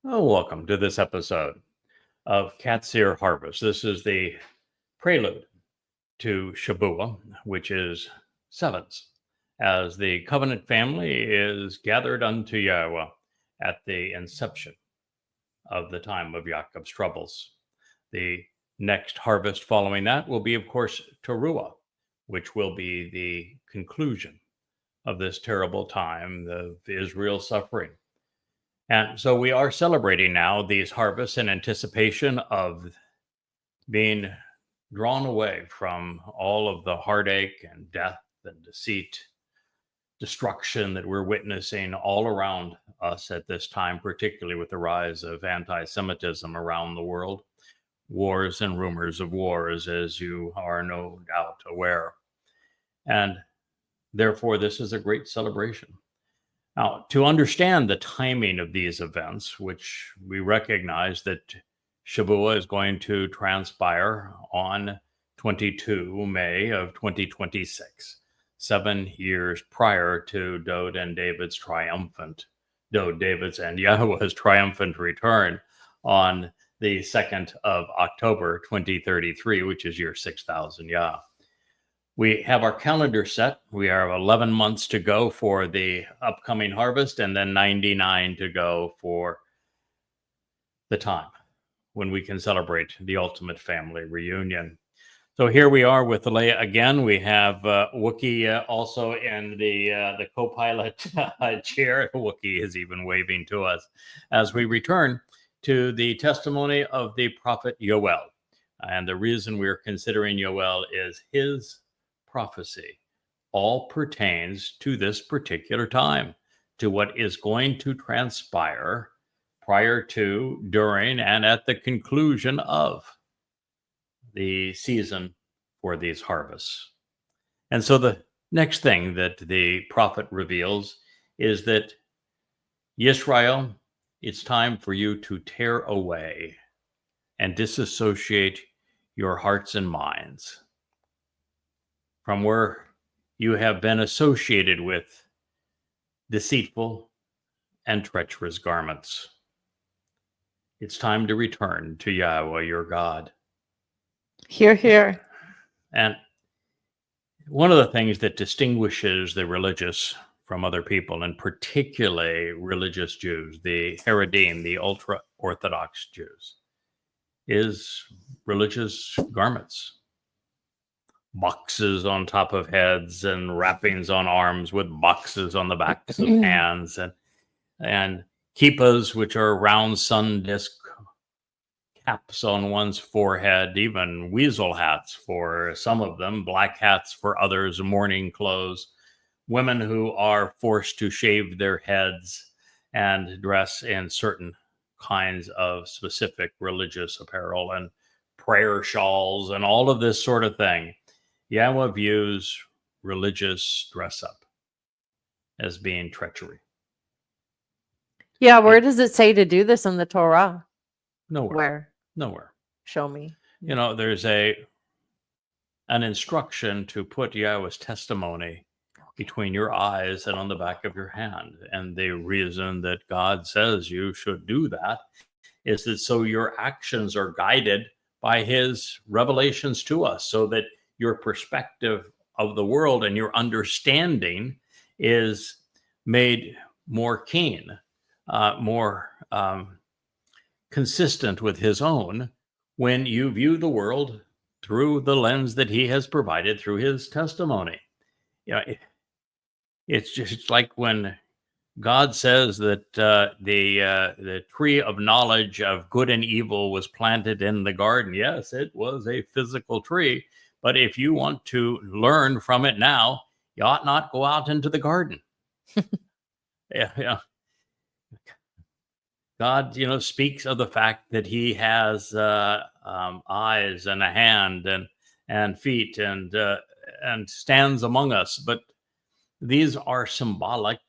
Oh, welcome to this episode of Qatsyr Harvest. This is the prelude to Shabuah, which is sevens, as the covenant family is gathered unto Yahowah at the inception of the time of Yaakov's troubles. The next harvest following that will be, of course, Towrah, which will be the conclusion of this terrible time of Israel's suffering. And so we are celebrating now these harvests in anticipation of being drawn away from all of the heartache and death and deceit, destruction that we're witnessing all around us at this time, particularly with the rise of anti Semitism around the world, wars and rumors of wars, as you are no doubt aware. And therefore, this is a great celebration. Now, to understand the timing of these events, which we recognize that Shabuah is going to transpire on 22 May of 2026, 7 years prior to David's and Yahowah's triumphant return on the 2nd of October 2033, which is year 6000 Yah. We have our calendar set. We have 11 months to go for the upcoming harvest and then 99 to go for the time when we can celebrate the ultimate family reunion. So here we are with Leah again. We have Wookie also in the co-pilot chair. Wookie is even waving to us as we return to the testimony of the prophet Yoel. And the reason we're considering Yoel is his prophecy all pertains to this particular time, to what is going to transpire prior to, during, and at the conclusion of the season for these harvests. And so the next thing that the prophet reveals is that, Yisrael, it's time for you to tear away and disassociate your hearts and minds from where you have been associated with deceitful and treacherous garments. It's time to return to Yahowah, your God. Hear, hear. And one of the things that distinguishes the religious from other people, and particularly religious Jews, the Haredim, the ultra-Orthodox Jews, is religious garments. Boxes on top of heads and wrappings on arms with boxes on the backs of hands, and kippas, which are round sun disk caps on one's forehead, even weasel hats for some of them, black hats for others, mourning clothes, women who are forced to shave their heads and dress in certain kinds of specific religious apparel and prayer shawls and all of this sort of thing. Yahowah views religious dress up as being treachery. Yeah, where does it say to do this in the Torah? Nowhere. Where? Nowhere. Show me. You know, there's an instruction to put Yahowah's testimony between your eyes and on the back of your hand. And the reason that God says you should do that is that so your actions are guided by his revelations to us, so that your perspective of the world and your understanding is made more keen, more consistent with his own when you view the world through the lens that he has provided through his testimony. You know, it's just like when God says that the tree of knowledge of good and evil was planted in the garden. Yes, it was a physical tree, but if you want to learn from it now, you ought not go out into the garden. Yeah. God, speaks of the fact that he has eyes and a hand and feet and stands among us. But these are symbolic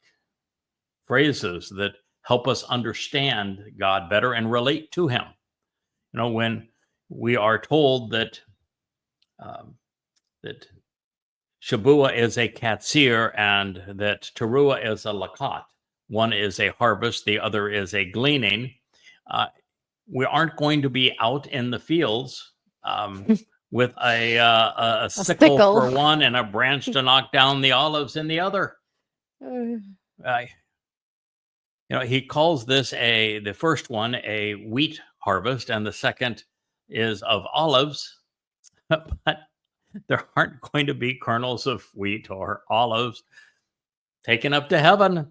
phrases that help us understand God better and relate to him. When we are told that that Shabuah is a Qatsyr and that Towrah is a lakat, one is a harvest, the other is a gleaning, we aren't going to be out in the fields with a sickle sickle. for one and a branch to knock down the olives in the other. He calls this the first one a wheat harvest, and the second is of olives, but there aren't going to be kernels of wheat or olives taken up to heaven.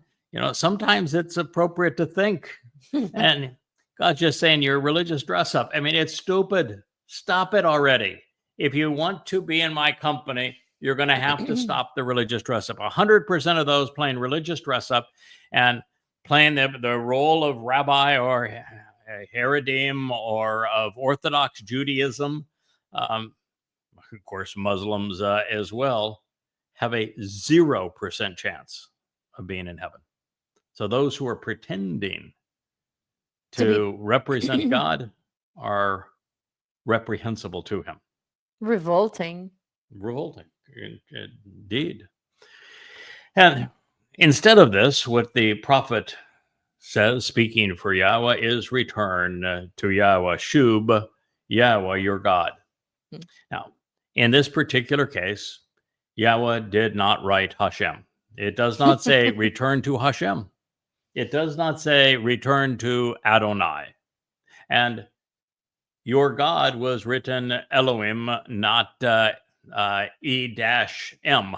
Sometimes it's appropriate to think, and God's just saying your religious dress up. I mean, it's stupid. Stop it already. If you want to be in my company, you're going to have to stop the religious dress up. 100% of those playing religious dress up and playing the role of rabbi or Haredim or of Orthodox Judaism, of course, Muslims as well, have a 0% chance of being in heaven. So those who are pretending to represent God are reprehensible to him. Revolting. Indeed. And instead of this, what the prophet says, speaking for Yahweh, is return to Yahweh, Shub, Yahweh, your God. Now, in this particular case, Yahweh did not write Hashem. It does not say return to Hashem. It does not say return to Adonai. And your God was written Elohim, not E-M.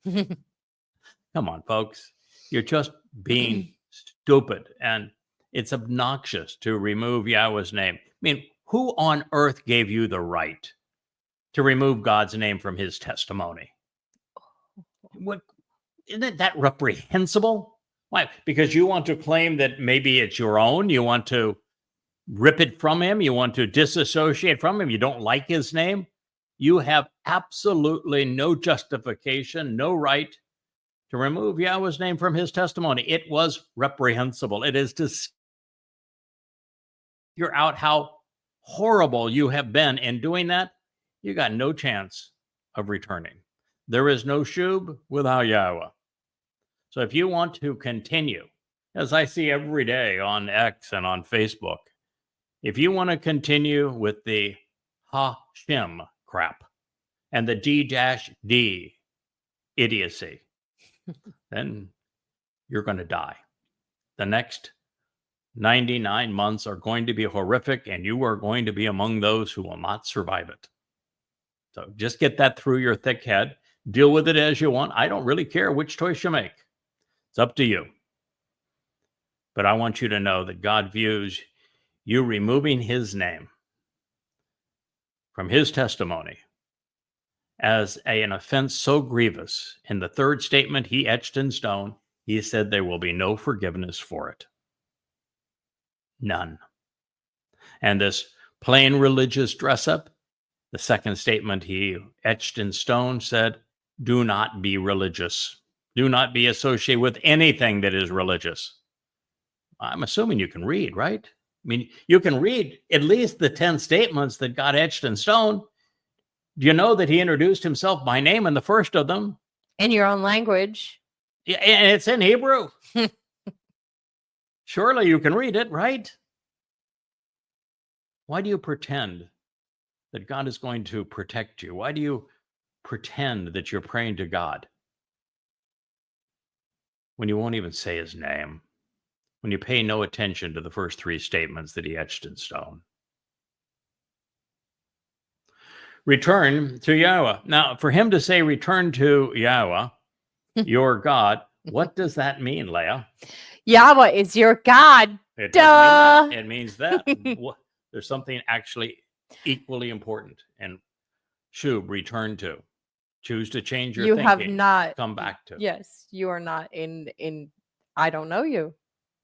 Come on, folks. You're just being stupid. And it's obnoxious to remove Yahweh's name. I mean, who on earth gave you the right to remove God's name from his testimony? What, isn't that reprehensible? Why? Because you want to claim that maybe it's your own. You want to rip it from him. You want to disassociate from him. You don't like his name. You have absolutely no justification, no right to remove Yahweh's name from his testimony. It was reprehensible. It is to figure out how horrible you have been in doing that. You got no chance of returning. There is no shub without Yahweh. So if you want to continue, as I see every day on X and on Facebook, if you want to continue with the Hashem crap and the D-D idiocy, then you're going to die. The next 99 months are going to be horrific, and you are going to be among those who will not survive it. So just get that through your thick head. Deal with it as you want. I don't really care which choice you make. It's up to you. But I want you to know that God views you removing his name from his testimony as an offense so grievous. In the third statement he etched in stone, he said there will be no forgiveness for it. None. And this plain religious dress up, the second statement he etched in stone said, do not be religious. Do not be associated with anything that is religious. I'm assuming you can read, right? I mean, you can read at least the 10 statements that got etched in stone. Do you know that he introduced himself by name in the first of them? In your own language. Yeah, and it's in Hebrew. Surely you can read it, right? Why do you pretend that God is going to protect you? Why do you pretend that you're praying to God when you won't even say his name? When you pay no attention to the first three statements that he etched in stone? Return to Yahweh. Now, for him to say return to Yahweh, your God, what does that mean, Leah? Yahweh is your God. It Duh. It means that. There's something actually equally important. And Shub, return to. Choose to change your you thinking. Have not come back to. Yes, you are not in I don't know you.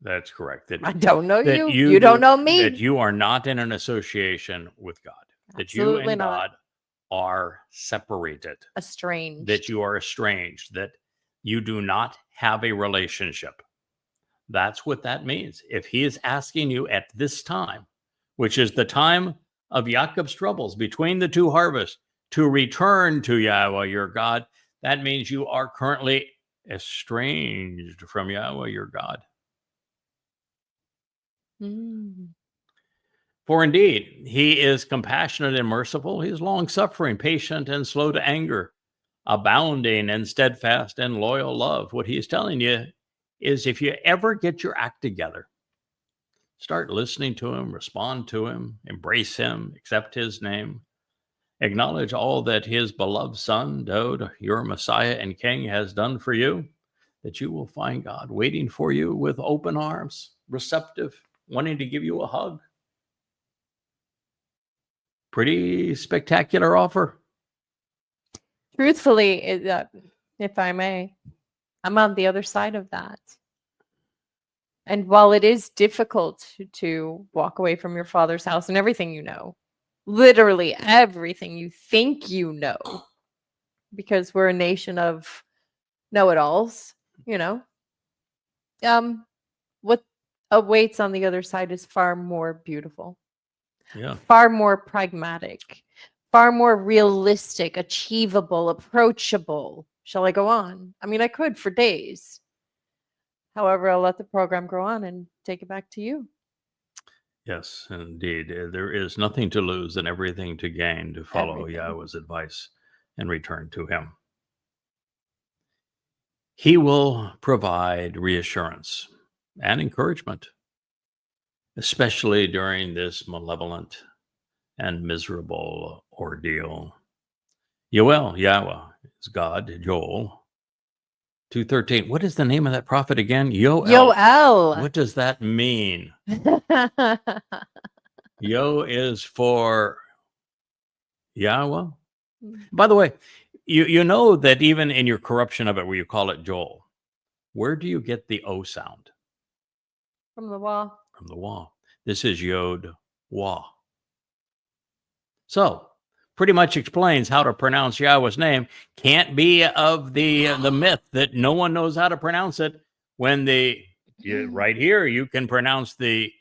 That's correct. I don't know you. You You don't know me. That you are not in an association with God. That Absolutely you and not. God are separated. Estranged. That you are estranged. That you do not have a relationship. That's what that means. If he is asking you at this time, which is the time of Jacob's troubles between the two harvests, to return to Yahweh your God, that means you are currently estranged from Yahweh your God. Mm. For indeed, he is compassionate and merciful. He is long-suffering, patient, and slow to anger, abounding in steadfast and loyal love. What he is telling you is if you ever get your act together, start listening to him, respond to him, embrace him, accept his name, acknowledge all that his beloved son, Dowd, your Messiah and King, has done for you, that you will find God waiting for you with open arms, receptive, wanting to give you a hug. Pretty spectacular offer. Truthfully, if I may, I'm on the other side of that. And while it is difficult to walk away from your father's house and everything you know, literally everything you think you know, because we're a nation of know-it-alls, what awaits on the other side is far more beautiful, far more pragmatic, far more realistic, achievable, approachable. Shall I go on? I mean, I could for days. However, I'll let the program go on and take it back to you. Yes, indeed. There is nothing to lose and everything to gain to follow Yahowah's advice and return to him. He will provide reassurance and encouragement, especially during this malevolent and miserable ordeal. Yahowah is God, Joel 2:13. What is the name of that prophet again? Yoel. What does that mean? Yo is for Yahowah. By the way, you know that even in your corruption of it, where you call it Joel, where do you get the O sound? From the wah. From the wah. This is Yod Wah. So, pretty much explains how to pronounce Yahweh's name. Can't be of the myth that no one knows how to pronounce it. When right here, you can pronounce the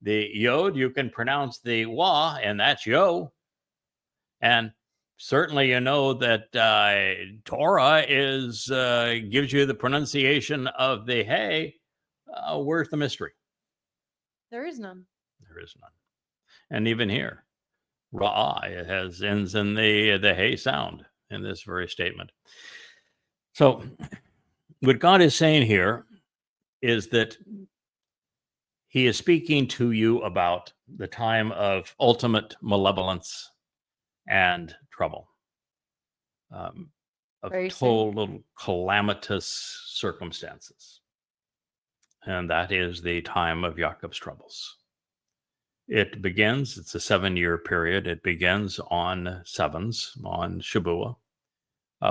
Yod, you can pronounce the Wah, and that's Yo. And certainly you know that Torah gives you the pronunciation of the Hey. Where's the mystery? There is none. There is none. And even here, Ra'ah ends in the Hey sound in this very statement. So what God is saying here is that he is speaking to you about the time of ultimate malevolence and trouble, of total calamitous circumstances. And that is the time of Jacob's troubles. It begins, it's a 7-year period. It begins on sevens, on Shabuah,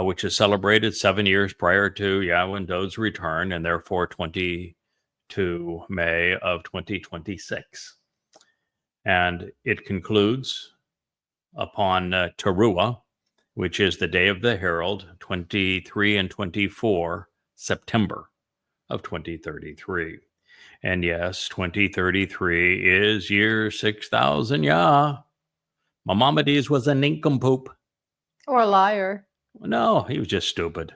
which is celebrated 7 years prior to Yahowah and Dowd's return, and therefore 22 May of 2026. And it concludes upon Towrah, which is the day of the herald, 23 and 24 September of 2033. And yes, 2033 is year 6,000 Yah. Maimonides was a nincompoop. Or a liar. No, he was just stupid.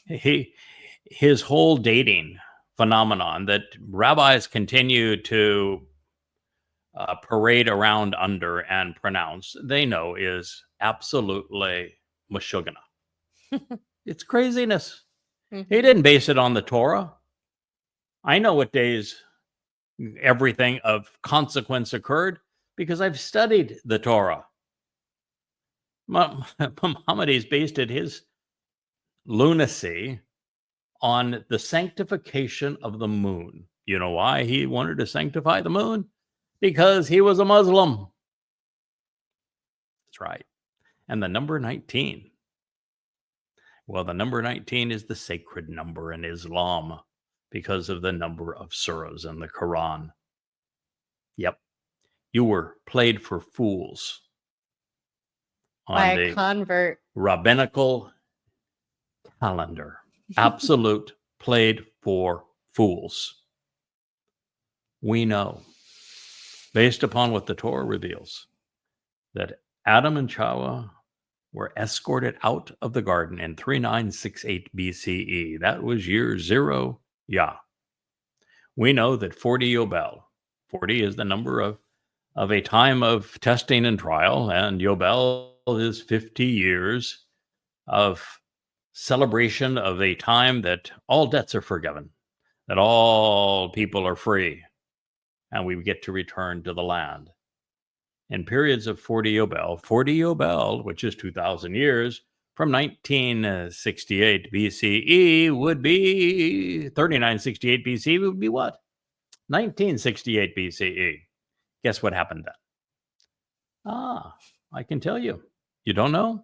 His whole dating phenomenon that rabbis continue to parade around under and pronounce, they know is absolutely mashugana. It's craziness. He didn't base it on the Torah. I know what days everything of consequence occurred because I've studied the Torah. Maimonides based his lunacy on the sanctification of the moon. You know why he wanted to sanctify the moon? Because he was a Muslim. That's right. And the number 19. Well, the number 19 is the sacred number in Islam because of the number of surahs in the Quran. Yep. You were played for fools on the convert rabbinical calendar. Absolute played for fools. We know, based upon what the Torah reveals, that Adam and Chava were escorted out of the garden in 3968 BCE. That was year 0 Yah. We know that 40 Yobel 40 is the number of a time of testing and trial, and Yobel is 50 years of celebration of a time that all debts are forgiven, that all people are free, and we get to return to the land. In periods of 40 Yobel, which is 2,000 years, from 1968 BCE would be 3968 BCE would be what? 1968 BCE. Guess what happened then? I can tell you. You don't know?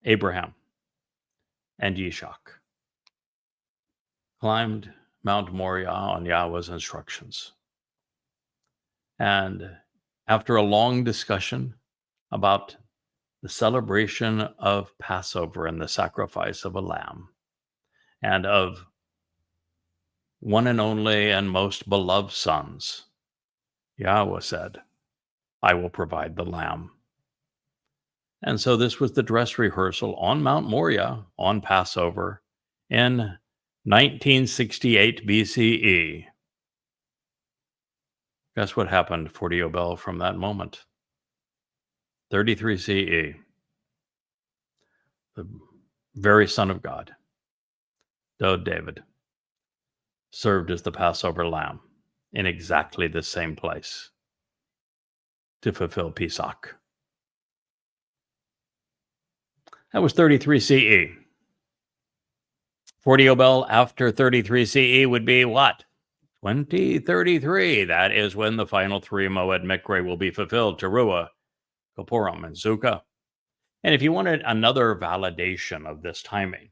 Abraham and Yishak climbed Mount Moriah on Yahweh's instructions. And after a long discussion about the celebration of Passover and the sacrifice of a lamb, and of one and only and most beloved sons, Yahweh said, I will provide the lamb. And so this was the dress rehearsal on Mount Moriah on Passover in 1968 BCE. Guess what happened 40 Yobel from that moment? 33 CE. The very Son of God, David, served as the Passover lamb in exactly the same place to fulfill Pesach. That was 33 CE. 40 Yobel after 33 CE would be what? 2033. That is when the final three Moed Mikre will be fulfilled, Teruah, Kapurim, and Sukkah. And if you wanted another validation of this timing,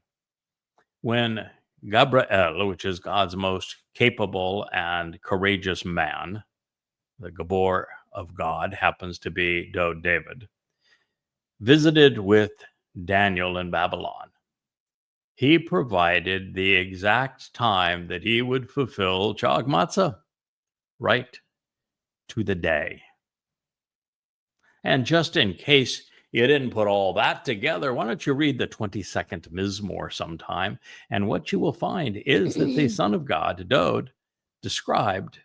when Gabriel, which is God's most capable and courageous man, the Gabor of God happens to be David, visited with Daniel in Babylon, he provided the exact time that he would fulfill Chag Matzah, right to the day. And just in case you didn't put all that together, why don't you read the 22nd Mizmor sometime? And what you will find is that the Son of God, Dod, described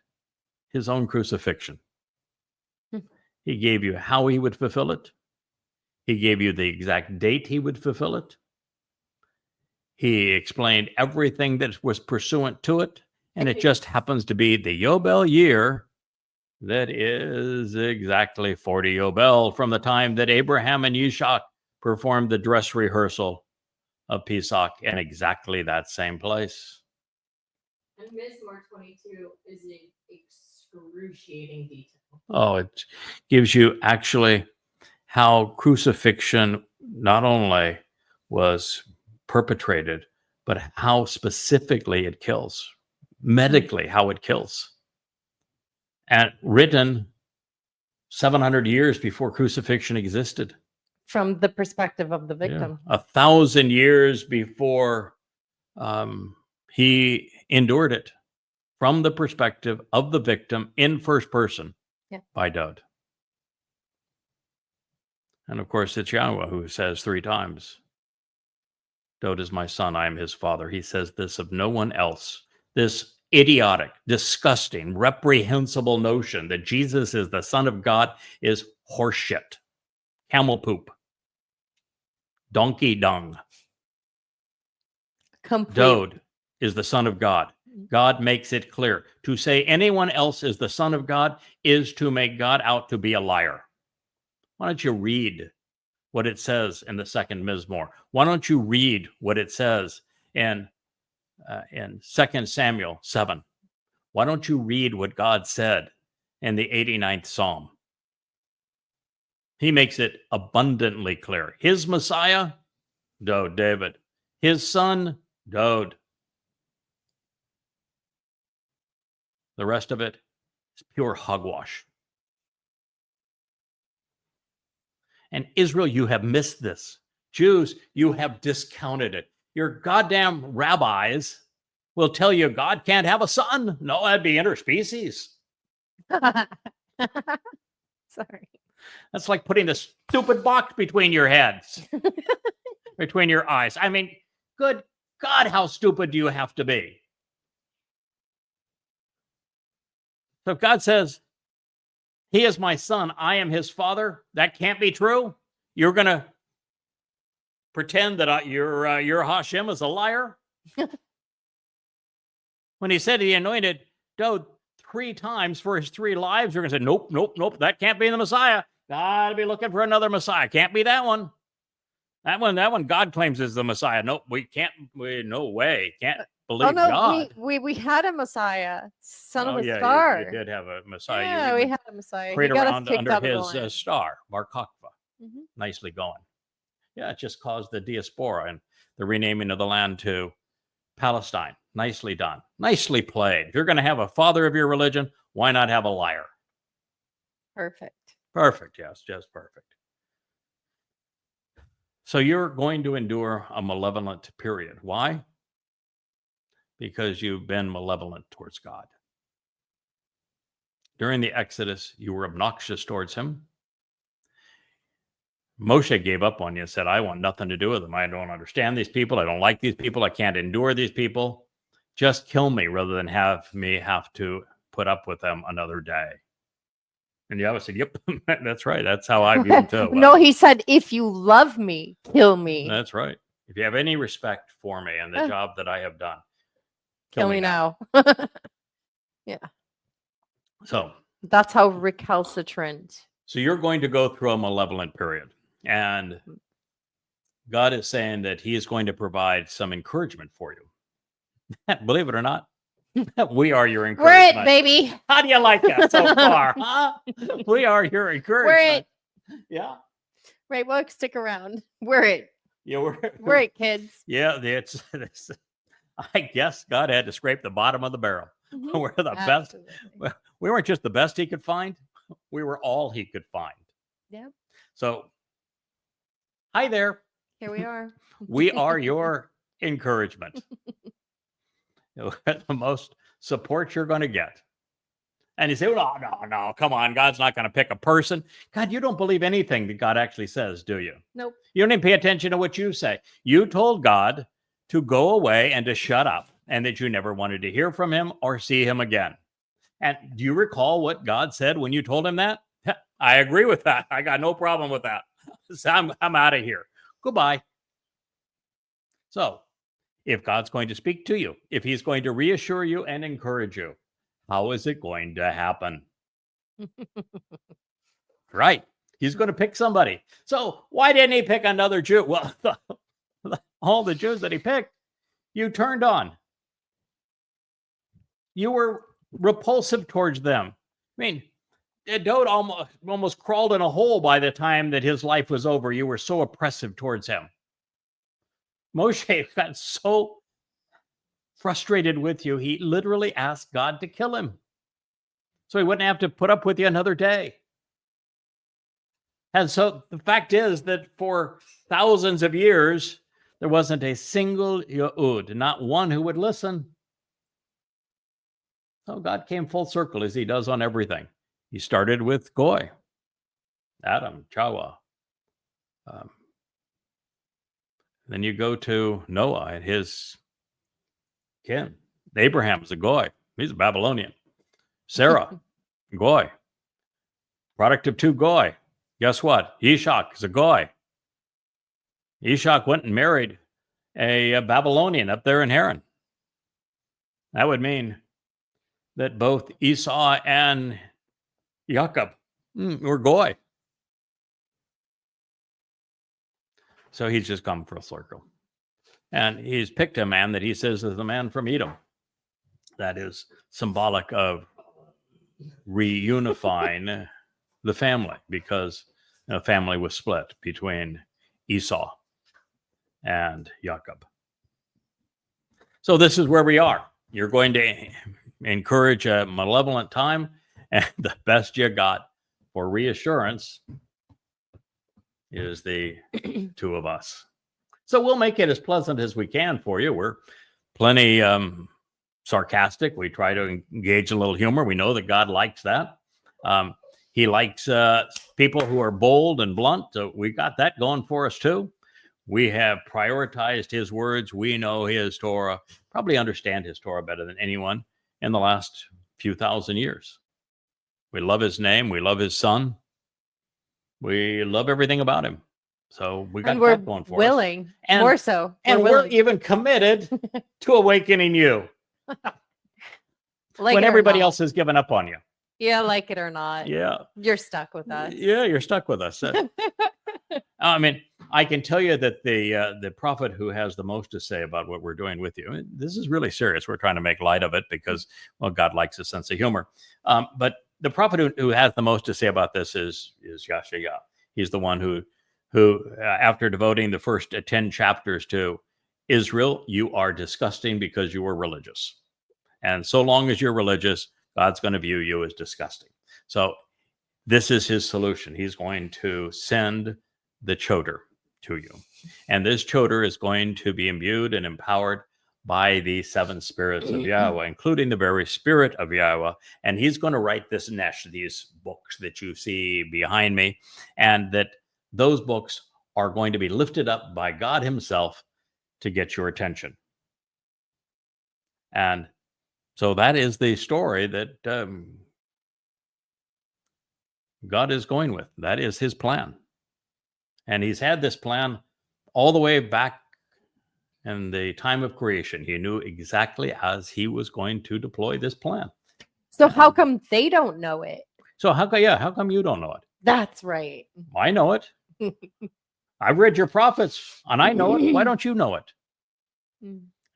his own crucifixion. He gave you how he would fulfill it. He gave you the exact date he would fulfill it. He explained everything that was pursuant to it. And it just happens to be the Yobel year that is exactly 40 Yobel from the time that Abraham and Yishak performed the dress rehearsal of Pesach in exactly that same place. And Mizmor 22 is in excruciating detail. Oh, it gives you actually how crucifixion not only was perpetrated, but how specifically it kills, medically how it kills. And written 700 years before crucifixion existed. From the perspective of the victim. Yeah. 1,000 years before he endured it, from the perspective of the victim in first person by Dod. And of course, it's Yahweh who says 3 times, Dod is my son, I am his father. He says this of no one else. This idiotic, disgusting, reprehensible notion that Jesus is the Son of God is horseshit. Camel poop. Donkey dung. Dod is the Son of God. God makes it clear. To say anyone else is the Son of God is to make God out to be a liar. Why don't you read what it says in the second Mizmor? Why don't you read what it says in 2 Samuel 7? Why don't you read what God said in the 89th Psalm? He makes it abundantly clear. His Messiah, David. His son, Dod. The rest of it is pure hogwash. And Israel, you have missed this. Jews, you have discounted it. Your goddamn rabbis will tell you God can't have a son. No, that'd be interspecies. Sorry. That's like putting this stupid box between your heads, between your eyes. I mean, good God, how stupid do you have to be? So if God says, he is my son, I am his father, that can't be true. You're going to pretend that your Hashem is a liar? When he said he anointed David 3 times for his 3 lives, you're going to say, nope, nope, nope, that can't be the Messiah. Gotta be looking for another Messiah. Can't be that one. That one God claims is the Messiah. Nope, we can't, no way. Can't believe God. We had a Messiah, son of a yeah, star. you did have a Messiah. Yeah, we had a Messiah. Prayed He got us around kicked under out of the his land. star, Bar Kokhba. Nicely going. Yeah, it just caused the diaspora and the renaming of the land to Palestine. Nicely done. Nicely played. If you're going to have a father of your religion, why not have a liar? Perfect. Perfect. Yes, just perfect. So you're going to endure a malevolent period. Why? Because you've been malevolent towards God. During the Exodus, you were obnoxious towards him. Moshe gave up on you and said, I want nothing to do with them. I don't understand these people. I don't like these people. I can't endure these people. Just kill me rather than have me have to put up with them another day. And Yahweh said, yep, that's right. That's how I view them too. No, he said, if you love me, kill me. That's right. If you have any respect for me and the job that I have done, kill me now. Yeah. So that's how recalcitrant. So you're going to go through a malevolent period. And God is saying that he is going to provide some encouragement for you. Believe it or not, we are your encouragement. We're it, baby. How do you like that so far? Huh? We are your encouragement. We're it. Yeah. Right. Well, stick around. We're it. Yeah, we're it, kids. Yeah, it's I guess God had to scrape the bottom of the barrel. We're the best. We weren't just the best he could find. We were all he could find. Yeah. So, hi there. Here we are. We are your encouragement. The most support you're going to get. And you say, well, no, come on. God's not going to pick a person. God, you don't believe anything that God actually says, do you? Nope. You don't even pay attention to what you say. You told God to go away and to shut up and that you never wanted to hear from him or see him again. And do you recall what God said when you told him that? I agree with that. I got no problem with that. So I'm out of here. Goodbye. So if God's going to speak to you, if he's going to reassure you and encourage you, how is it going to happen? Right. He's going to pick somebody. So why didn't he pick another Jew? Well, all the Jews that he picked, you turned on. You were repulsive towards them. I mean, David almost crawled in a hole by the time that his life was over. You were so oppressive towards him. Moshe got so frustrated with you, he literally asked God to kill him so he wouldn't have to put up with you another day. And so the fact is that for thousands of years, there wasn't a single Yehud, not one who would listen. So God came full circle as he does on everything. He started with Goy, Adam, Chawah. Then you go to Noah and his kin. Abraham's a Goy. He's a Babylonian. Sarah, Goy. Product of 2 Goy. Guess what? Ishak is a Goy. Ishak went and married a Babylonian up there in Haran. That would mean that both Esau and Jacob were Goy. So he's just come full circle. And he's picked a man that he says is the man from Edom. That is symbolic of reunifying the family because the family was split between Esau and Jacob. So this is where we are. You're going to encourage a malevolent time, and the best you got for reassurance is the 2 of us. So we'll make it as pleasant as we can for you. We're plenty sarcastic. We try to engage a little humor. We know that God likes that. He likes people who are bold and blunt. So we got that going for us too. We have prioritized his words. We know his Torah, probably understand his Torah better than anyone in the last few thousand years. We love his name. We love his son. We love everything about him. So we got And we're that going for us. willing, And- more so. And we're willing. even committed to awakening you Like when it or everybody not. else has given up on you. Yeah, like it or not. Yeah. You're stuck with us. Yeah, you're stuck with us. I mean, I can tell you that the prophet who has the most to say about what we're doing with you, this is really serious. We're trying to make light of it because, well, God likes a sense of humor. But the prophet who has the most to say about this is Yahowah. He's the one who after devoting the first 10 chapters to Israel, you are disgusting because you were religious. And so long as you're religious, God's going to view you as disgusting. So this is his solution. He's going to send the choder to you. And this choder is going to be imbued and empowered by the 7 spirits of Yahowah, including the very spirit of Yahowah. And he's going to write this nesh, these books that you see behind me, and that those books are going to be lifted up by God himself to get your attention. And so that is the story that God is going with. That is his plan. And he's had this plan all the way back in the time of creation. He knew exactly as he was going to deploy this plan. So how come they don't know it? So how come you don't know it? That's right. I know it. I've read your prophets and I know it. Why don't you know it?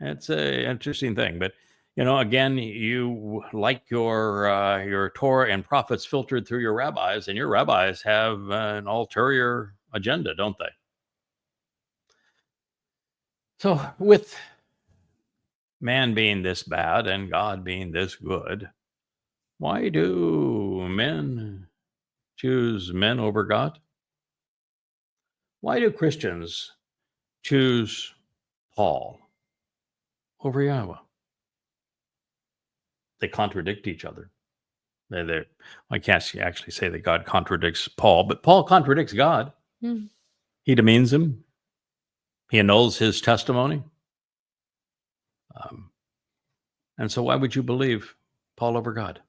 It's an interesting thing. But, you know, again, you like your Torah and prophets filtered through your rabbis, and your rabbis have an ulterior agenda, don't they? So with man being this bad and God being this good, why do men choose men over God? Why do Christians choose Paul over Yahowah? They contradict each other. I can't actually say that God contradicts Paul, but Paul contradicts God. He demeans him. He annuls his testimony. And so why would you believe Paul over God?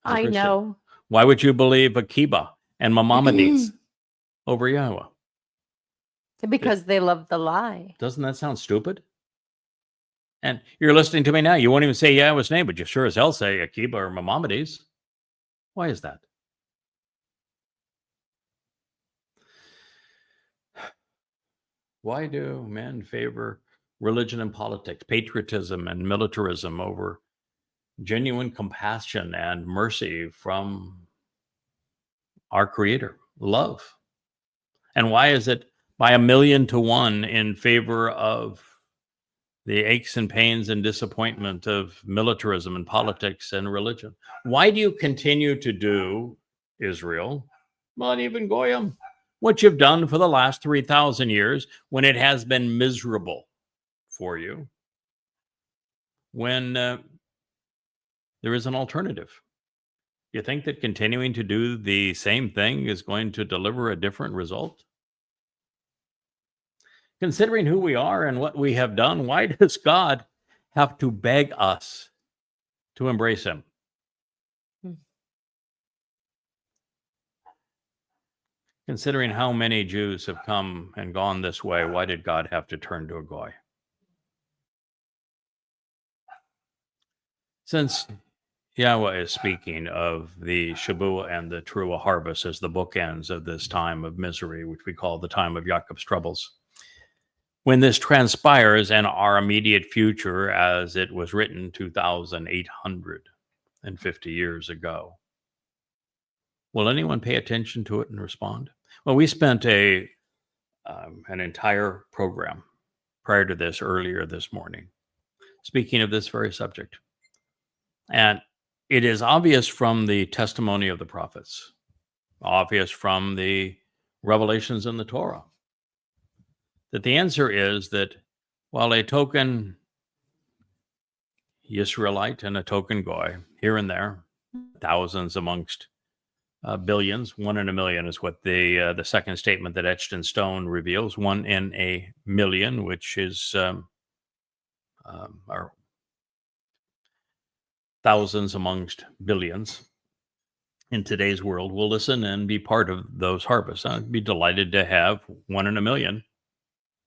I know. Why would you believe Akiba and Maimonides over Yahowah? Because they love the lie. Doesn't that sound stupid? And you're listening to me now. You won't even say Yahowah's name, but you sure as hell say Akiba or Maimonides. Why is that? Why do men favor religion and politics, patriotism and militarism over genuine compassion and mercy from our Creator, love? And why is it by 1,000,000 to 1 in favor of the aches and pains and disappointment of militarism and politics and religion? Why do you continue to do, Israel, not even Goyim, what you've done for the last 3,000 years when it has been miserable for you, when there is an alternative? You think that continuing to do the same thing is going to deliver a different result? Considering who we are and what we have done, why does God have to beg us to embrace him? Considering how many Jews have come and gone this way, why did God have to turn to a Goy? Since Yahowah is speaking of the Shabuah and the Towrah harvest as the bookends of this time of misery, which we call the time of Yaakov's troubles, when this transpires in our immediate future, as it was written 2,850 years ago, will anyone pay attention to it and respond? Well, we spent an entire program prior to this earlier this morning speaking of this very subject. And it is obvious from the testimony of the prophets, obvious from the revelations in the Torah, that the answer is that while a token Yisraelite and a token Goy, here and there, thousands amongst billions, 1 in a million is what the second statement that etched in stone reveals, 1 in a million, which is or thousands amongst billions. in today's world will listen and be part of those harvests. I'd be delighted to have 1 in a million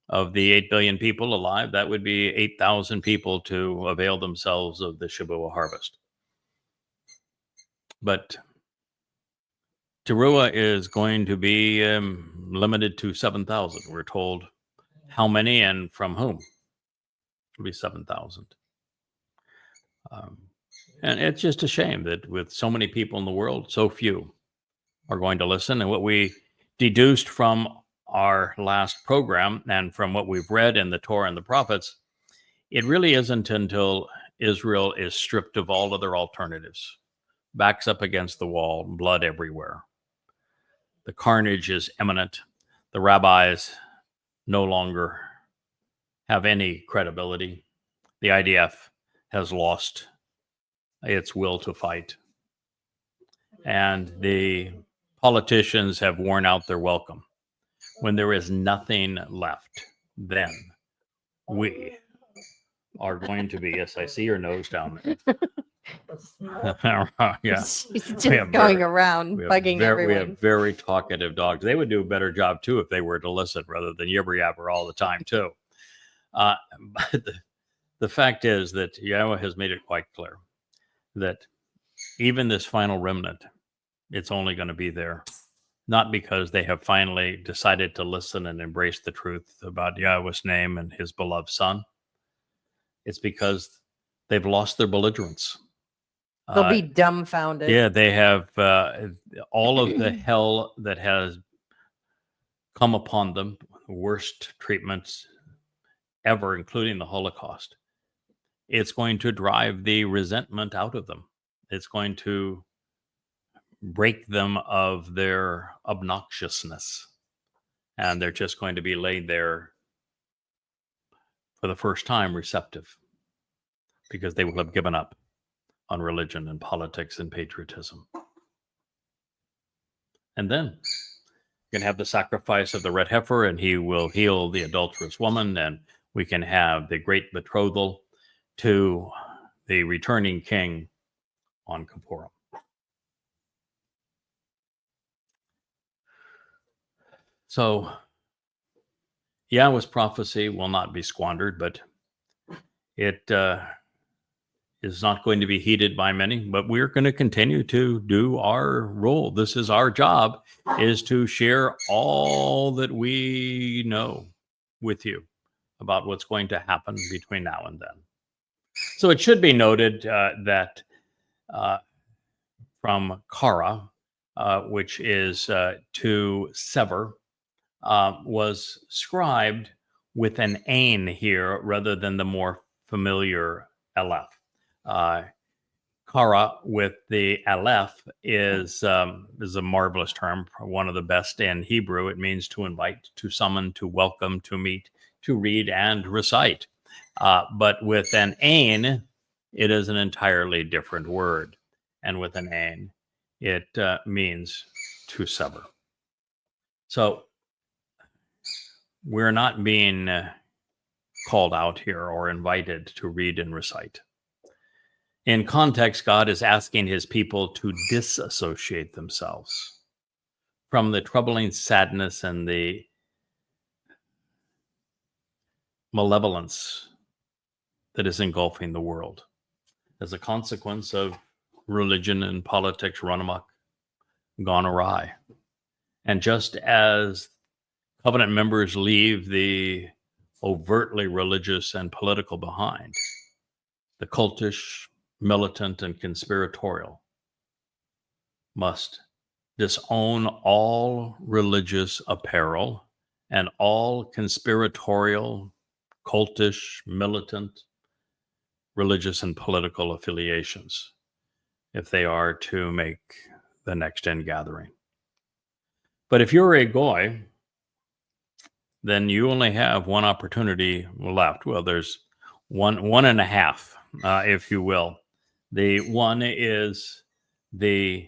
of the 8 billion people alive. That would be 8,000 people to avail themselves of the Shabuah harvest. But Towrah is going to be limited to 7,000. We're told how many and from whom. It'll be 7,000. And it's just a shame that with so many people in the world, so few are going to listen. And what we deduced from our last program and from what we've read in the Torah and the prophets, it really isn't until Israel is stripped of all other alternatives, backs up against the wall, blood everywhere. The carnage is imminent. The rabbis no longer have any credibility. The IDF has lost its will to fight. And the politicians have worn out their welcome. When there is nothing left, then we are going to be, yes, I see your nose down there. Yeah. She's just going around bugging everyone. We have very talkative dogs. They would do a better job too if they were to listen rather than yibber yabber all the time too. But the fact is that Yahowah has made it quite clear that even this final remnant, it's only going to be there, not because they have finally decided to listen and embrace the truth about Yahowah's name and his beloved son. It's because they've lost their belligerence. They'll be dumbfounded. Yeah, they have all of the hell that has come upon them, the worst treatments ever, including the Holocaust. It's going to drive the resentment out of them. It's going to break them of their obnoxiousness. And they're just going to be laid there for the first time receptive because they will have given up on religion and politics and patriotism. And then you can have the sacrifice of the red heifer, and he will heal the adulterous woman, and we can have the great betrothal to the returning king on Kippurim. So Yahowah's prophecy will not be squandered, but it is not going to be heeded by many, but we're going to continue to do our role. This is our job, is to share all that we know with you about what's going to happen between now and then. So it should be noted that from Kara, which is to sever, was scribed with an ain here rather than the more familiar aleph. Kara with the aleph is a marvelous term, one of the best in Hebrew. It means to invite, to summon, to welcome, to meet, to read, and recite. But with an ain, it is an entirely different word. And with an ain, it means to sever. So we're not being called out here or invited to read and recite. In context, God is asking his people to disassociate themselves from the troubling sadness and the malevolence that is engulfing the world as a consequence of religion and politics run amok, gone awry. And just as covenant members leave the overtly religious and political behind, the cultish, militant, and conspiratorial must disown all religious apparel and all conspiratorial, cultish, militant, religious, and political affiliations if they are to make the next ingathering. But if you're a goy, then you only have one opportunity left. Well, there's one and a half, if you will. The one is the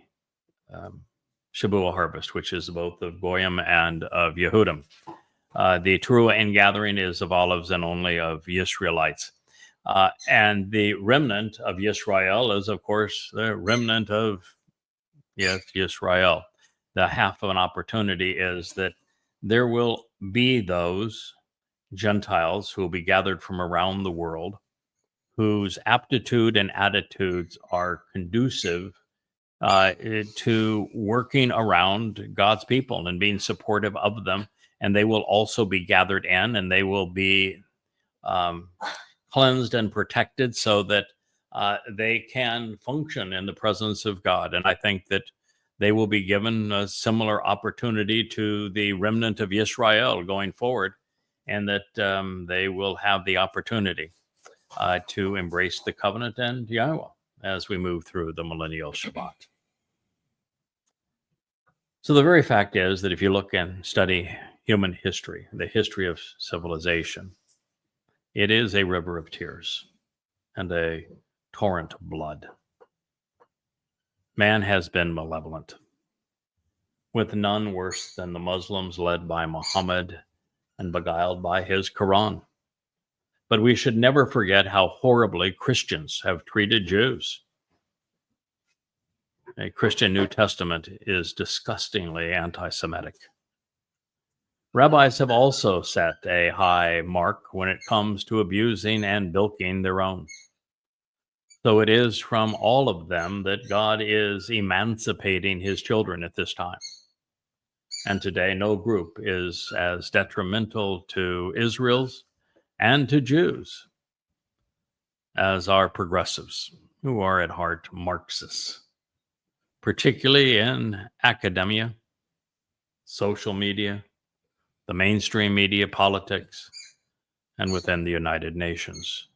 Shabuah harvest, which is both of Goyim and of Yehudim. The Towrah ingathering is of olives and only of Yisraelites. And the remnant of Yisrael is, of course, the remnant of yes, Yisrael. The half of an opportunity is that there will be those Gentiles who will be gathered from around the world whose aptitude and attitudes are conducive to working around God's people and being supportive of them. And they will also be gathered in, and they will be cleansed and protected so that they can function in the presence of God. And I think that they will be given a similar opportunity to the remnant of Israel going forward, and that they will have the opportunity to embrace the covenant and Yahowah as we move through the millennial Shabbat. So the very fact is that if you look and study human history, the history of civilization, it is a river of tears and a torrent of blood. Man has been malevolent, with none worse than the Muslims led by Muhammad and beguiled by his Quran. But we should never forget how horribly Christians have treated Jews. A Christian New Testament is disgustingly anti-Semitic. Rabbis have also set a high mark when it comes to abusing and bilking their own. So it is from all of them that God is emancipating his children at this time. And today, no group is as detrimental to Israel's and to Jews as are progressives, who are at heart Marxists, particularly in academia, social media, the mainstream media, politics, and within the United Nations.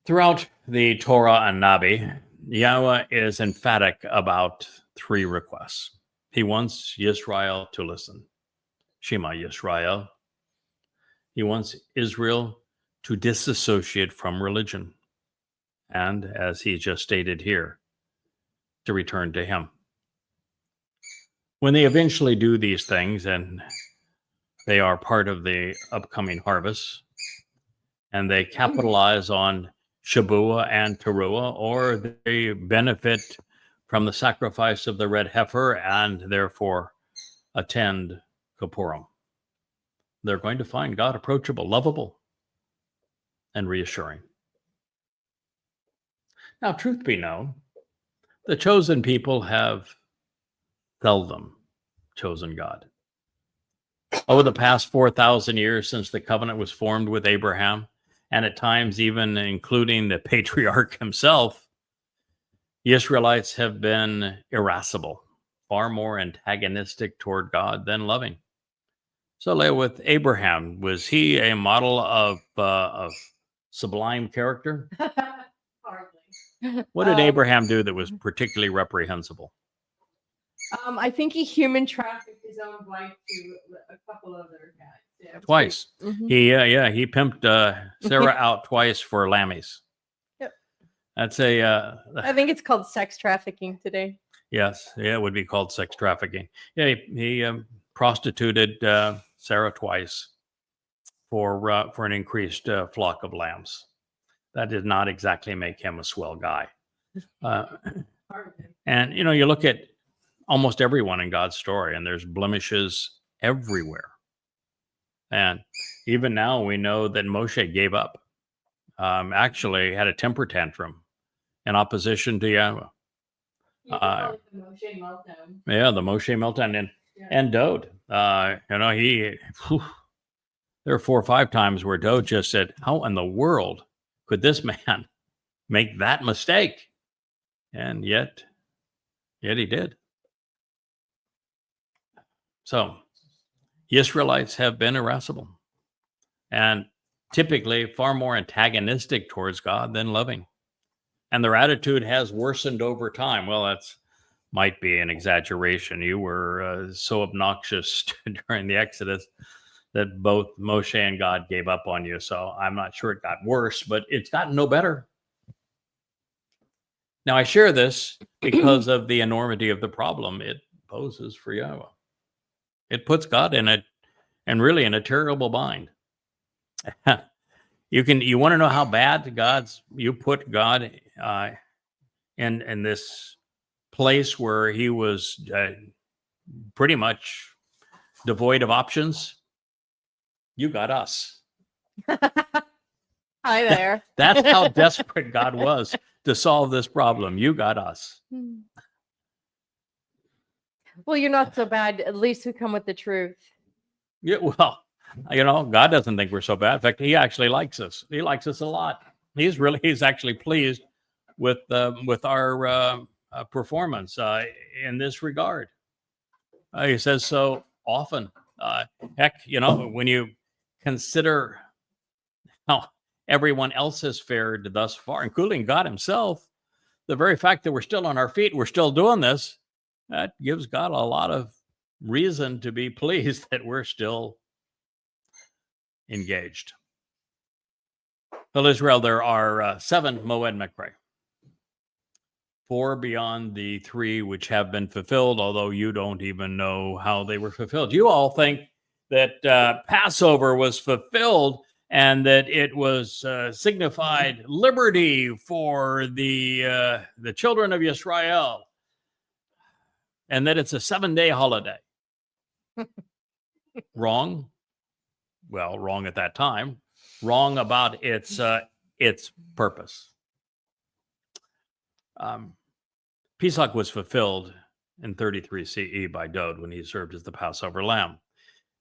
Throughout the Torah and Nabi, Yahowah is emphatic about three requests. He wants Yisrael to listen. Shema Yisrael. He wants Israel to disassociate from religion. And as he just stated here, to return to him. When they eventually do these things, and they are part of the upcoming harvest, and they capitalize on Shabuah and Teruah, or they benefit from the sacrifice of the red heifer and therefore attend Kippurim, they're going to find God approachable, lovable, and reassuring. Now, truth be known, the chosen people have seldom chosen God. Over the past 4,000 years since the covenant was formed with Abraham, and at times even including the patriarch himself, the Israelites have been irascible, far more antagonistic toward God than loving. So, with Abraham, was he a model of sublime character? Hardly. What did Abraham do that was particularly reprehensible? I think he human trafficked his own wife to a couple other guys. Yeah, Twice. Mm-hmm. He pimped Sarah out twice for lammies. Yep. That's a. I think it's called sex trafficking today. Yes, yeah, it would be called sex trafficking. Yeah, he prostituted Sarah twice for an increased flock of lambs. That did not exactly make him a swell guy. And you look at almost everyone in God's story, and there's blemishes everywhere. And even now, we know that Moshe gave up. Actually, had a temper tantrum in opposition to Yahowah. The Moshe meltdown. Yeah, the Moshe meltdown and Dode. There are 4 or 5 times where Dode just said, "How in the world could this man make that mistake?" And yet he did. So, Israelites have been irascible and typically far more antagonistic towards God than loving. And their attitude has worsened over time. Well, that's might be an exaggeration. You were so obnoxious during the Exodus that both Moshe and God gave up on you. So I'm not sure it got worse, but it's gotten no better. Now, I share this because of the enormity of the problem it poses for Yahowah. It puts God in a terrible bind. You want to know how bad you put God in this place where he was pretty much devoid of options. You got us. Hi there. That's how desperate God was to solve this problem. You got us. Well, you're not so bad. At least we come with the truth. Yeah, well, God doesn't think we're so bad. In fact, he actually likes us. He likes us a lot. He's actually pleased with our performance in this regard. He says so often. Heck, when you consider how everyone else has fared thus far, including God himself, the very fact that we're still on our feet, we're still doing this, that gives God a lot of reason to be pleased that we're still engaged. Well, Israel, there are 7 Moed Mekre, 4 beyond the 3 which have been fulfilled, although you don't even know how they were fulfilled. You all think that Passover was fulfilled and that it was signified liberty for the children of Israel, and that it's a 7-day holiday. Wrong. Well, wrong at that time. Wrong about its purpose. Pesach was fulfilled in 33 CE by Dod when he served as the Passover lamb.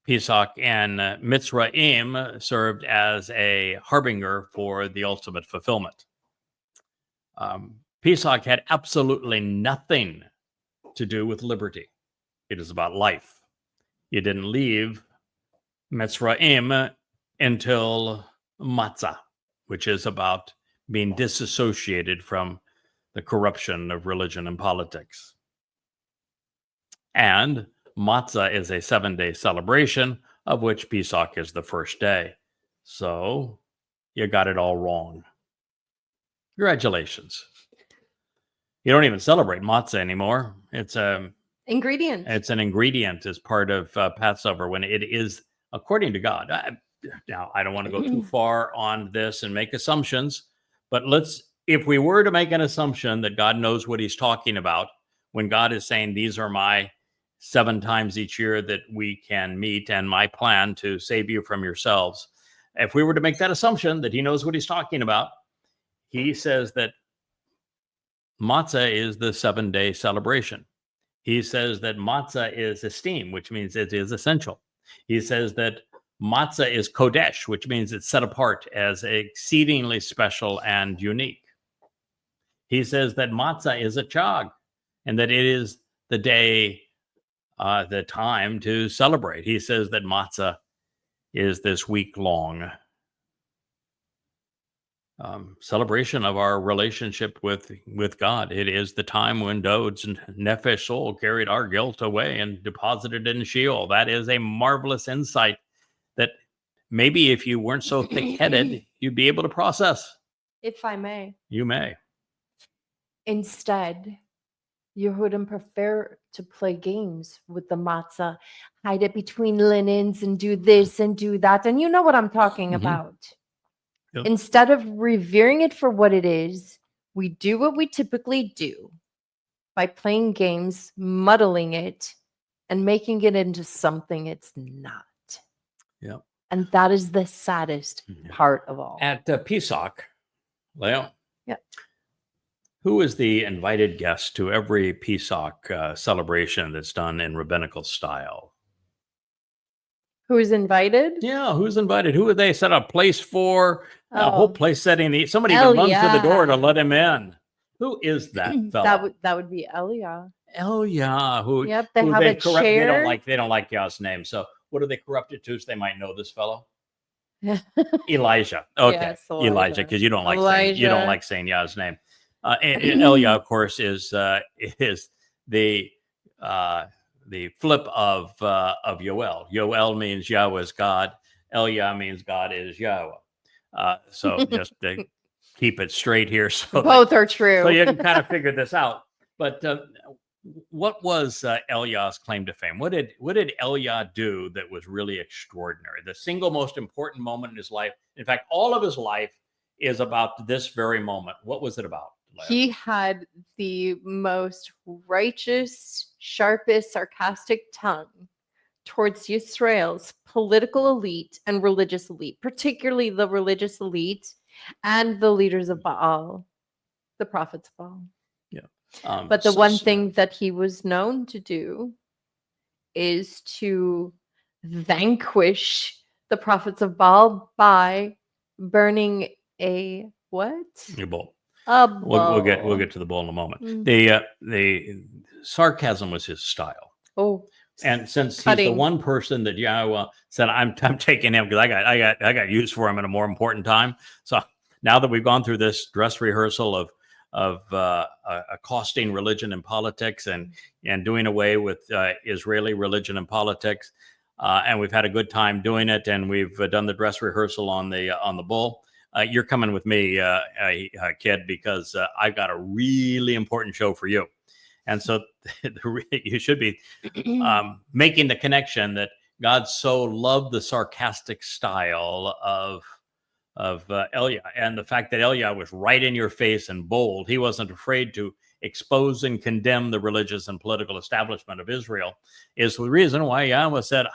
Pesach and Mitzrayim served as a harbinger for the ultimate fulfillment. Pesach had absolutely nothing to do with liberty. It is about life. You didn't leave Mitzrayim until Matzah, which is about being disassociated from the corruption of religion and politics. And Matzah is a 7-day celebration, of which Pesach is the first day. So you got it all wrong. Congratulations. You don't even celebrate matzah anymore. It's Ingredient. It's an ingredient as part of Passover when it is according to God. Now, I don't want to go too far on this and make assumptions, but if we were to make an assumption that God knows what he's talking about, when God is saying, these are my 7 times each year that we can meet and my plan to save you from yourselves. If we were to make that assumption that he knows what he's talking about, he says that matzah is the 7-day celebration. He says that matzah is esteemed, which means it is essential. He says that matzah is kodesh, which means it's set apart as exceedingly special and unique. He says that matzah is a chag, and that it is the day, the time to celebrate. He says that matzah is this week-long celebration of our relationship with God. It is the time when Dod's nefesh soul carried our guilt away and deposited it in Sheol. That is a marvelous insight that maybe if you weren't so thick-headed, you'd be able to process. If I may. You may. Instead, Yehudim prefer to play games with the matzah, hide it between linens and do this and do that. And you know what I'm talking about. Yep. Instead of revering it for what it is, we do what we typically do by playing games, muddling it, and making it into something it's not. Yeah. And that is the saddest part of all. At Pesach, Leo. Yeah. Who is the invited guest to every Pesach celebration that's done in rabbinical style? Who's invited? Yeah, who's invited? Who would they set a place for? A whole place setting. Somebody even runs to the door to let him in. Who is that fellow? That would be Eliah. Eliah. Yep, they have a chair. They don't like Yah's name. So what do they corrupt it to so they might know this fellow? Elijah. Okay, yes, Elijah, because you don't like saying Yah's name. And Eliah, of course, is the flip of Yoel. Yoel means Yahweh is God. Eliah means God is Yahweh. So just to keep it straight here. So both are true. So you can kind of figure this out. But what was Eliah's claim to fame? What did Eliah do that was really extraordinary? The single most important moment in his life. In fact, all of his life is about this very moment. What was it about, lived. He had the most righteous, sharpest, sarcastic tongue towards Israel's political elite and religious elite, particularly the religious elite and the leaders of Baal, the prophets of Baal. Yeah. But the one thing that he was known to do is to vanquish the prophets of Baal by burning a what? A bull. A We'll bull. get to the bull in a moment. Mm. The sarcasm was his style. Oh, And since he's cutting. the one person that Yahowah said, I'm taking him because I got use for him at a more important time. So now that we've gone through this dress rehearsal of accosting religion and politics and doing away with Israeli religion and politics, and we've had a good time doing it, and we've done the dress rehearsal on the bull. You're coming with me, kid, because I've got a really important show for you. And so you should be making the connection that God so loved the sarcastic style of Elia, and the fact that Elia was right in your face and bold. He wasn't afraid to expose and condemn the religious and political establishment of Israel is the reason why Yahowah said,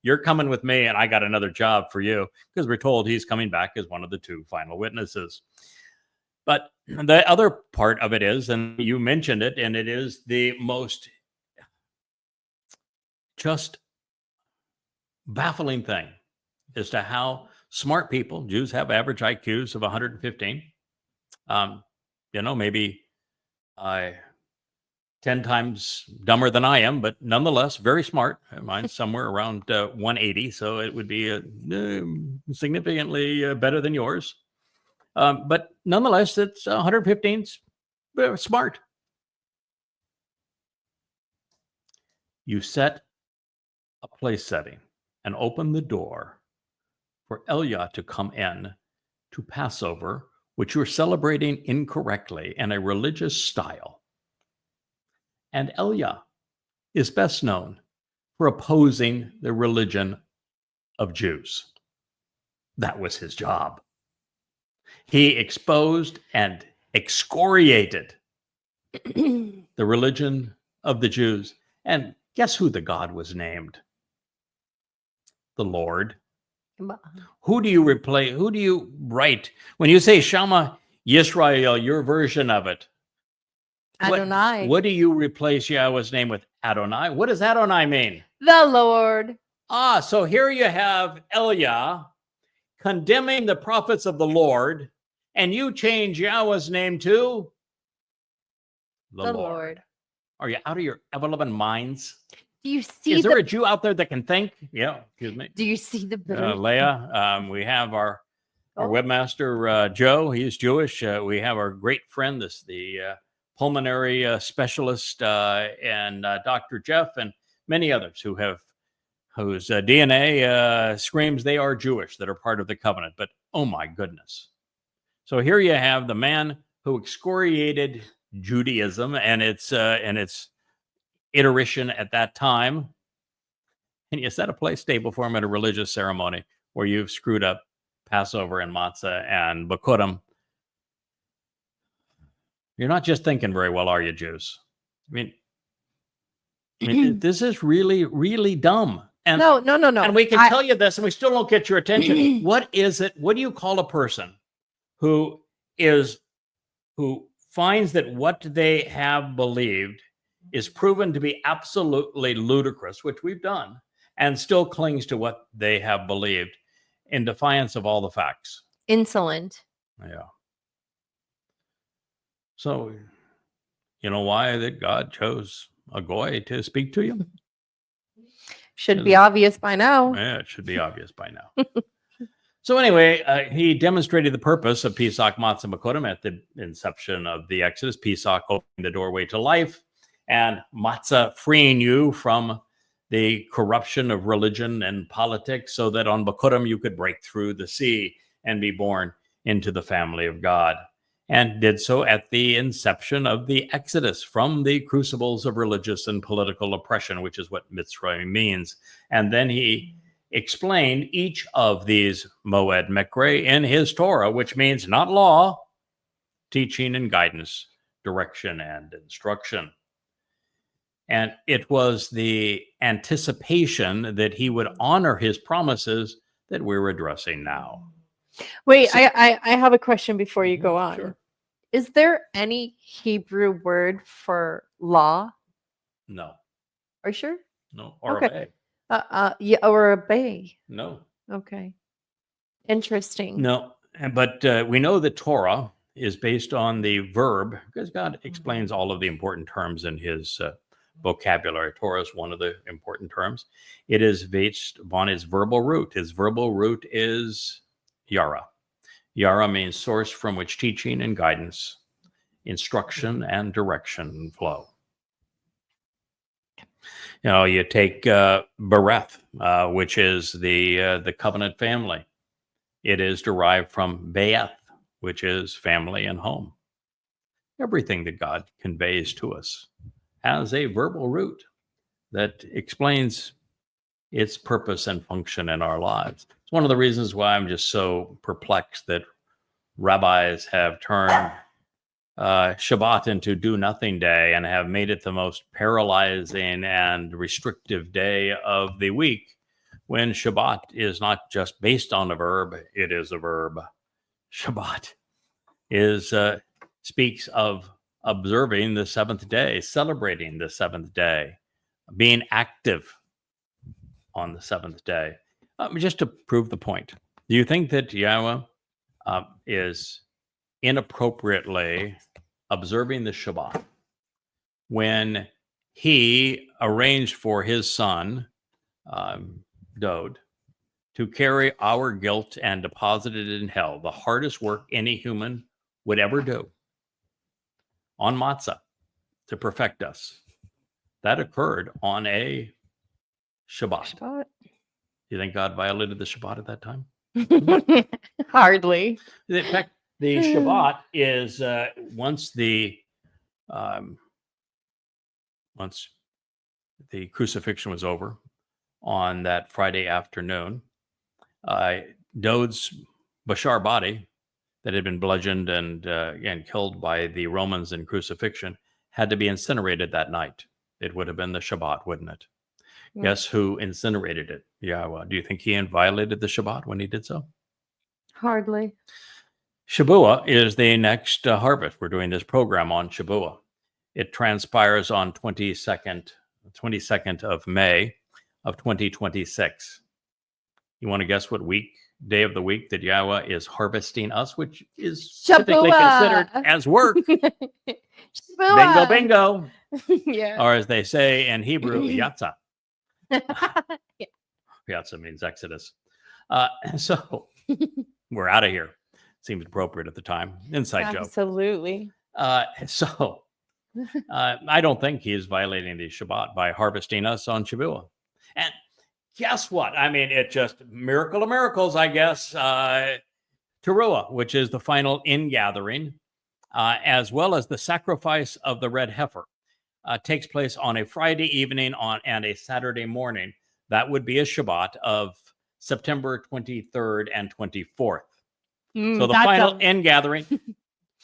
you're coming with me and I got another job for you, because we're told he's coming back as one of the two final witnesses. But the other part of it is, and you mentioned it, and it is the most just baffling thing as to how smart people, Jews have average IQs of 115, maybe 10 times dumber than I am, but nonetheless very smart. Mine's somewhere around 180, so it would be significantly better than yours. But nonetheless, it's 115 smart. You set a place setting and open the door for Elia to come in to Passover, which you're celebrating incorrectly in a religious style. And Elia is best known for opposing the religion of Jews. That was his job. He exposed and excoriated the religion of the Jews. And guess who the God was named? The Lord. Who do you replace? Who do you write? When you say Shema Yisrael, your version of it, Adonai. What do you replace Yahweh's name with? Adonai. What does Adonai mean? The Lord. So here you have Elia condemning the prophets of the Lord, and you change Yahweh's name to the Lord. Are you out of your ever-loving minds? Do you see? Is there a Jew out there that can think? Yeah, excuse me. Do you see the bitter? Leah, we have our webmaster, Joe. He's Jewish. We have our great friend, the pulmonary specialist, and Dr. Jeff, and many others whose DNA screams they are Jewish, that are part of the covenant. But oh my goodness. So here you have the man who excoriated Judaism and its iteration at that time. And you set a place table for him at a religious ceremony where you've screwed up Passover and matzah and Bakurim. You're not just thinking very well, are you, Jews? I mean, this is really, really dumb. And No. And we can tell you this, and we still don't get your attention. What is it? What do you call a person who finds that what they have believed is proven to be absolutely ludicrous, which we've done, and still clings to what they have believed in defiance of all the facts? Insolent. Yeah. So, you know why that God chose a goy to speak to you? Should be obvious by now. Yeah, it should be obvious by now. So anyway, he demonstrated the purpose of Pesach, Matzah, Bakurim at the inception of the Exodus. Pesach opening the doorway to life, and Matzah freeing you from the corruption of religion and politics, so that on Bakurim you could break through the sea and be born into the family of God. And did so at the inception of the Exodus from the crucibles of religious and political oppression, which is what Mitzrayim means. And then he explained each of these Moed Mekre in his Torah, which means not law, teaching and guidance, direction and instruction. And it was the anticipation that he would honor his promises that we're addressing now. Wait, I have a question before you go on. Sure. Is there any Hebrew word for law? No. Are you sure? No. Or Okay. obey. Yeah, or obey. No. Okay. Interesting. No. But we know that Torah is based on the verb, because God explains all of the important terms in his vocabulary. Torah is one of the important terms. It is based upon its verbal root. Its verbal root is Yara. Yara means source from which teaching and guidance, instruction and direction flow. You know, you take Bereth, which is the covenant family. It is derived from Beeth, which is family and home. Everything that God conveys to us has a verbal root that explains its purpose and function in our lives. It's one of the reasons why I'm just so perplexed that rabbis have turned Shabbat into do nothing day and have made it the most paralyzing and restrictive day of the week, when Shabbat is not just based on a verb, it is a verb. Shabbat speaks of observing the seventh day, celebrating the seventh day, being active on the seventh day. Just to prove the point, do you think that Yahweh is inappropriately observing the Shabbat when he arranged for his son, Dode, to carry our guilt and deposit it in hell, the hardest work any human would ever do, on matzah, to perfect us? That occurred on a Shabbat. You think God violated the Shabbat at that time? Hardly. In fact, the Shabbat is once the crucifixion was over on that Friday afternoon, Dode's Bashar body that had been bludgeoned and killed by the Romans in crucifixion had to be incinerated that night. It would have been the Shabbat, wouldn't it? Mm. Guess who incinerated it? Yahweh. Do you think he violated the Shabbat when he did so? Hardly. Shabuah is the next harvest. We're doing this program on Shabuah. It transpires on 22nd of May of 2026. You want to guess what day of the week that Yahweh is harvesting us, which is typically considered as work? Bingo, bingo. Yeah. Or as they say in Hebrew, Yatzah. Yeah. Yatzah means Exodus. So we're out of here. Seemed appropriate at the time. Inside joke. Absolutely. So I don't think he is violating the Shabbat by harvesting us on Shabuah. And guess what? I mean, it just miracle of miracles, I guess. Towrah, which is the final ingathering, as well as the sacrifice of the red heifer, takes place on a Friday evening and a Saturday morning. That would be a Shabbat of September 23rd and 24th. So the final ingathering,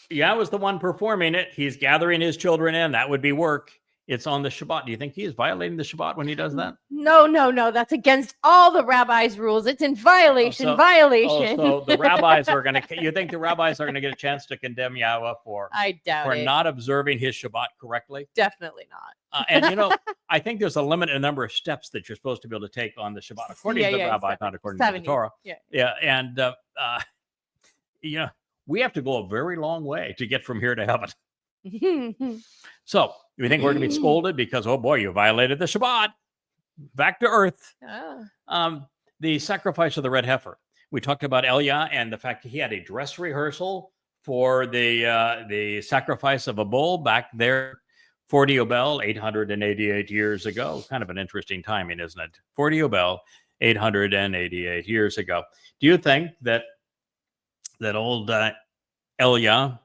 Yahweh's the one performing it. He's gathering his children in. That would be work. It's on the Shabbat. Do you think he is violating the Shabbat when he does that? No. That's against all the rabbis' rules. It's in violation. So the rabbis are going to. You think the rabbis are going to get a chance to condemn Yahweh for not observing his Shabbat correctly? Definitely not. And I think there's a limited number of steps that you're supposed to be able to take on the Shabbat, according to the rabbis, not according to the Torah. Yeah, and we have to go a very long way to get from here to heaven. So we think we're going to be scolded because, oh boy, you violated the Shabbat. Back to earth. The sacrifice of the red heifer. We talked about Elia and the fact that he had a dress rehearsal for the sacrifice of a bull back there, 40 Yobel, 888 years ago. Kind of an interesting timing, isn't it? 40 Yobel, 888 years ago. Do you think that old Elia,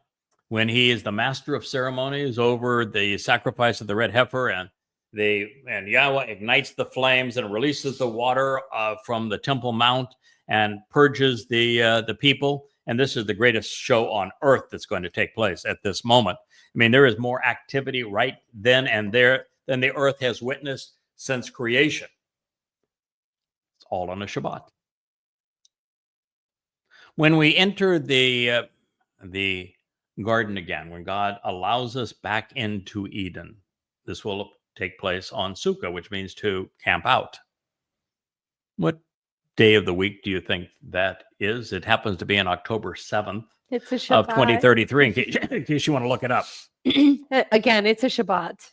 when he is the master of ceremonies over the sacrifice of the red heifer, and Yahweh ignites the flames and releases the water from the Temple Mount and purges the people And this is the greatest show on earth that's going to take place at this moment. I mean, there is more activity right then and there than the earth has witnessed since creation. It's all on a Shabbat. When we enter the garden again, when God allows us back into Eden, this will take place on Sukkah, which means to camp out. What day of the week do you think that is? It happens to be on October 7th It's a Shabbat. of 2033, in case you want to look it up. Again, it's a Shabbat.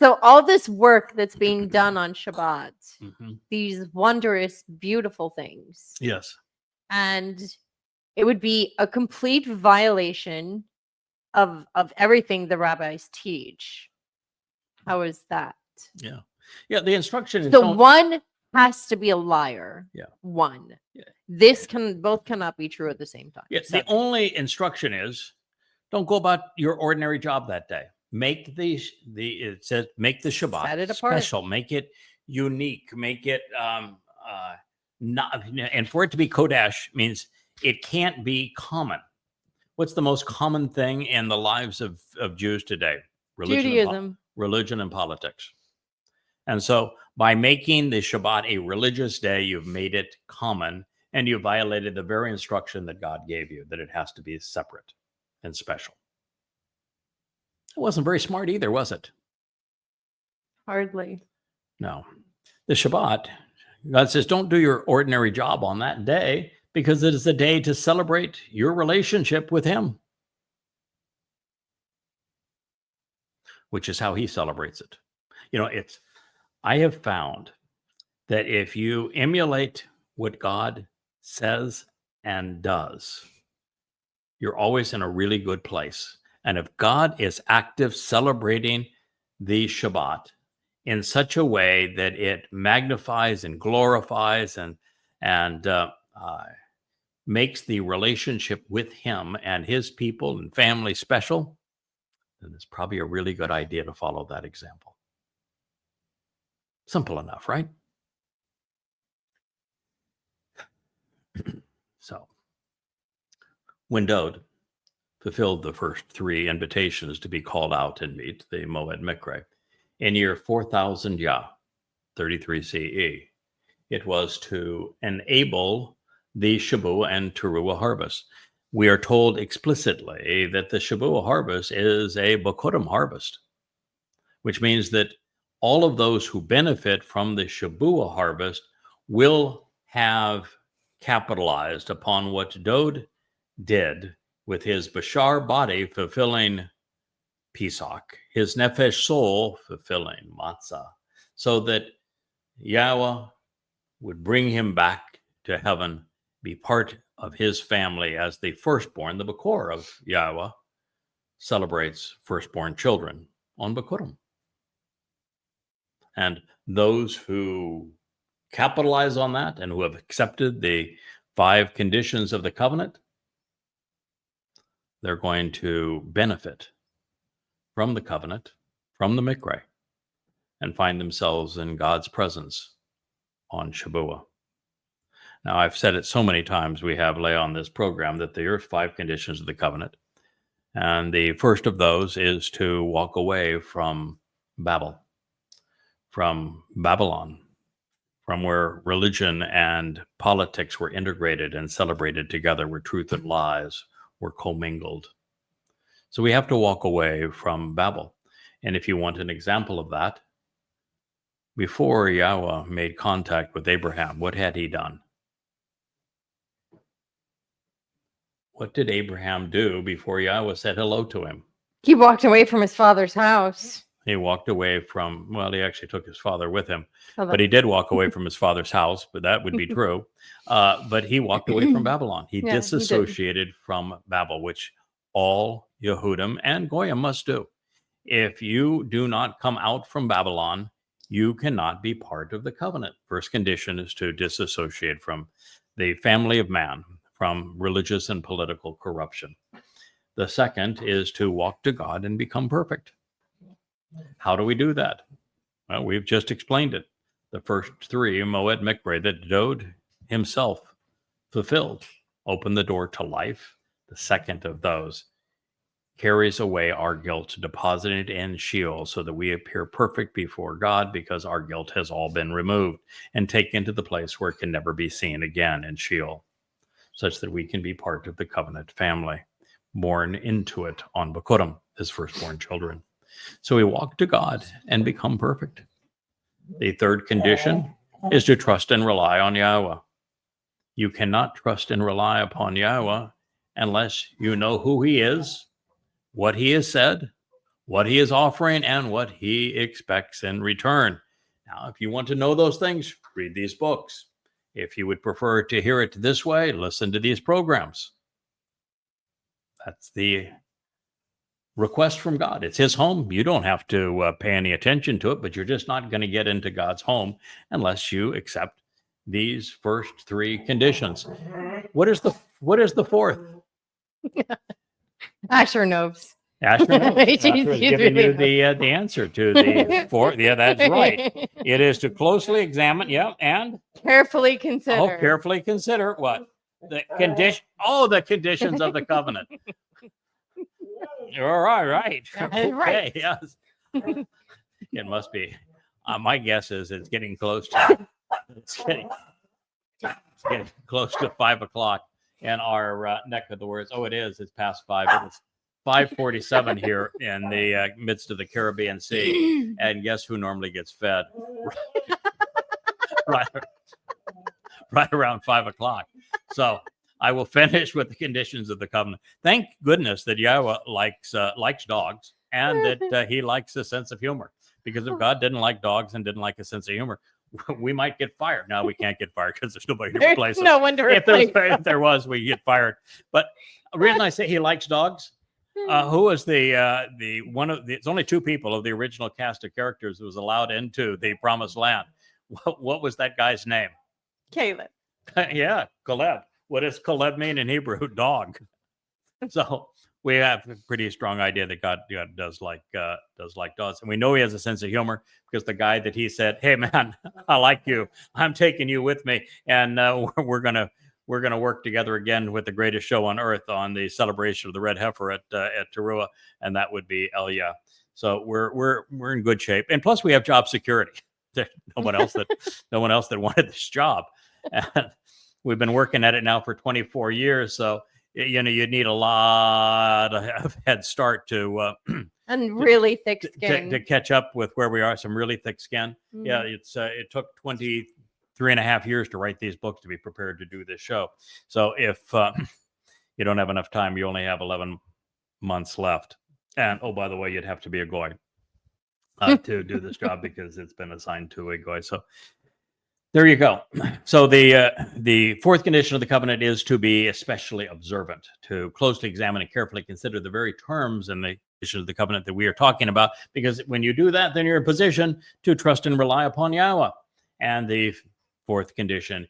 So all this work that's being done on Shabbat, these wondrous, beautiful things. Yes. And it would be a complete violation of everything the rabbis teach. How is that? Yeah. Yeah, the instruction is So one has to be a liar. Yeah. One. Yeah. Both cannot be true at the same time. Yeah, the only instruction is don't go about your ordinary job that day. Make it says make the Shabbat Set it apart. special, make it unique, make it not, and for it to be Kodesh means it can't be common. What's the most common thing in the lives of Jews today? Judaism. Religion and politics. And so by making the Shabbat a religious day, you've made it common, and you violated the very instruction that God gave you, that it has to be separate and special. It wasn't very smart either, was it? Hardly. No. The Shabbat, God says, don't do your ordinary job on that day, because it is a day to celebrate your relationship with Him, which is how He celebrates it. You know, I have found that if you emulate what God says and does, you're always in a really good place. And if God is active celebrating the Shabbat in such a way that it magnifies and glorifies and makes the relationship with Him and His people and family special, then it's probably a really good idea to follow that example. Simple enough, right? So, when Dod fulfilled the first three invitations to be called out and meet the Moed Mikre in year 4000 Yah, 33 CE, it was to enable the Shabuah and Towrah harvest. We are told explicitly that the Shabuah harvest is a Bokurim harvest, which means that all of those who benefit from the Shabuah harvest will have capitalized upon what Dod did with his Bashar body fulfilling Pesach, his Nefesh soul fulfilling Matzah, so that Yahweh would bring him back to heaven, be part of his family as the firstborn. The Bakor of Yahweh celebrates firstborn children on Bokurim. And those who capitalize on that and who have accepted the 5 conditions of the covenant, they're going to benefit from the covenant, from the Mikre, and find themselves in God's presence on Shabuah. Now, I've said it so many times, we have lay on this program, that there are 5 conditions of the covenant. And the first of those is to walk away from Babel, from Babylon, from where religion and politics were integrated and celebrated together, where truth and lies were commingled. So we have to walk away from Babel. And if you want an example of that, before Yahweh made contact with Abraham, what had he done? What did Abraham do before Yahweh said hello to him? He walked away from his father's house. He walked away from, well, he actually took his father with him, Oh, but he did walk away from his father's house, but that would be true. But he walked away from Babylon. He Yeah, disassociated from Babel, which all Yehudim and Goyim must do. If you do not come out from Babylon, you cannot be part of the covenant. First condition is to disassociate from the family of man, from religious and political corruption. The second is to walk to God and become perfect. How do we do that? Well, we've just explained it. The first 3, Moed Mikre, that Dod himself fulfilled, open the door to life. The second of those carries away our guilt, deposited in Sheol, so that we appear perfect before God, because our guilt has all been removed and taken to the place where it can never be seen again in Sheol, such that we can be part of the covenant family, born into it on Bikurim, his firstborn children. So we walk to God and become perfect. The third condition is to trust and rely on Yahowah. You cannot trust and rely upon Yahowah unless you know who he is, what he has said, what he is offering, and what he expects in return. Now, if you want to know those things, read these books. If you would prefer to hear it this way, listen to these programs. That's the request from God. It's his home. You don't have to pay any attention to it, but you're just not going to get into God's home unless you accept these first three conditions. What is the fourth? Asher knows. Asher knows. He's Asher is giving really you the answer to the fourth. Yeah, that's right. It is to closely examine, and Carefully consider. Oh, carefully consider what? The condition. Oh, the conditions of the covenant. You're all right. Okay, Right. yes. It must be. My guess is it's getting close to. It's getting close to 5 o'clock in our neck of the woods. Oh, it is. It's past 5. It was 5:47 here in the midst of the Caribbean Sea. And guess who normally gets fed? right around 5 o'clock. So I will finish with the conditions of the covenant. Thank goodness that Yahowah likes dogs, and that he likes a sense of humor. Because if God didn't like dogs and didn't like a sense of humor, we might get fired. Now we can't get fired because there's nobody to replace us. No one to replace. If there was, we get fired. But the reason I say he likes dogs, who was the one of the? It's only 2 people of the original cast of characters who was allowed into the Promised Land. What was that guy's name? Caleb. Yeah, Caleb. What does Caleb mean in Hebrew? Dog. So we have a pretty strong idea that God does like dogs, and we know he has a sense of humor because the guy that he said, "Hey man, I like you. I'm taking you with me, and we're gonna work together again with the greatest show on earth on the celebration of the red heifer at Towrah," and that would be Elia. So we're in good shape, and plus we have job security. There's no one else that wanted this job, and we've been working at it now for 24 years. So you'd need a lot of head start to and really thick skin to catch up with where we are. Some really thick skin. Mm-hmm. Yeah, it took 23 and a half years to write these books to be prepared to do this show. So if you don't have enough time, you only have 11 months left. And oh, by the way, you'd have to be a goy to do this job because it's been assigned to a goy. So there you go. So the fourth condition of the covenant is to be especially observant, to closely examine and carefully consider the very terms and the conditions of the covenant that we are talking about, because when you do that, then you're in position to trust and rely upon Yahowah. And the fifth condition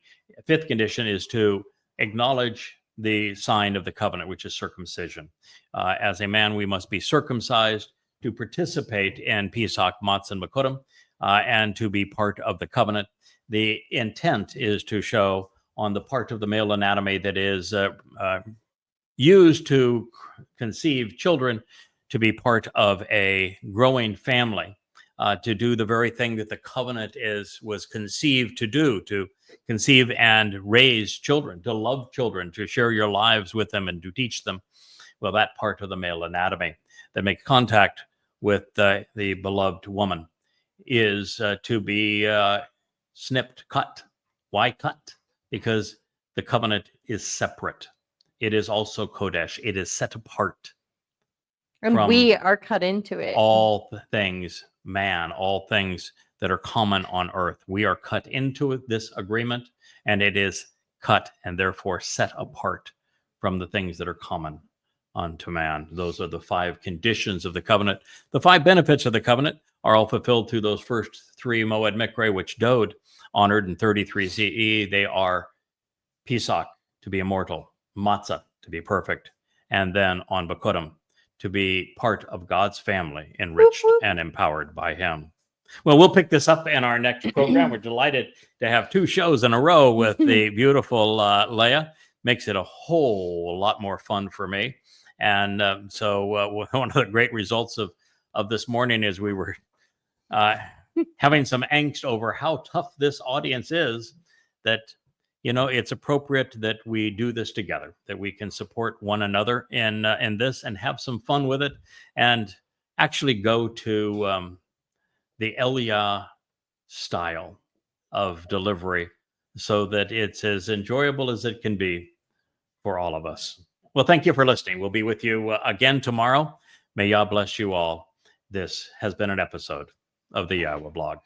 is to acknowledge the sign of the covenant, which is circumcision. As a man, we must be circumcised to participate in Pesach, Matzah, and Bikurim, and to be part of the covenant. The intent is to show on the part of the male anatomy that is used to conceive children to be part of a growing family, to do the very thing that the covenant was conceived to do, to conceive and raise children, to love children, to share your lives with them and to teach them. Well, that part of the male anatomy that makes contact with the beloved woman is to be snipped, cut. Why cut? Because the covenant is separate. It is also Kodesh. It is set apart. And we are cut into it. All things, man, all things that are common on earth. We are cut into this agreement, and it is cut and therefore set apart from the things that are common unto man. Those are the 5 conditions of the covenant. The 5 benefits of the covenant are all fulfilled through those first 3 Moed Mikre, which Dode honored in 33 CE. They are Pesach, to be immortal, Matzah, to be perfect, and then on Bikurim, to be part of God's family, enriched and empowered by him. Well, we'll pick this up in our next program. We're delighted to have 2 shows in a row with the beautiful Leah. Makes it a whole lot more fun for me. And so one of the great results of this morning is we were having some angst over how tough this audience is, that, it's appropriate that we do this together, that we can support one another in this and have some fun with it, and actually go to the Elia style of delivery so that it's as enjoyable as it can be for all of us. Well, thank you for listening. We'll be with you again tomorrow. May Yah bless you all. This has been an episode of the YAHOWAH blog.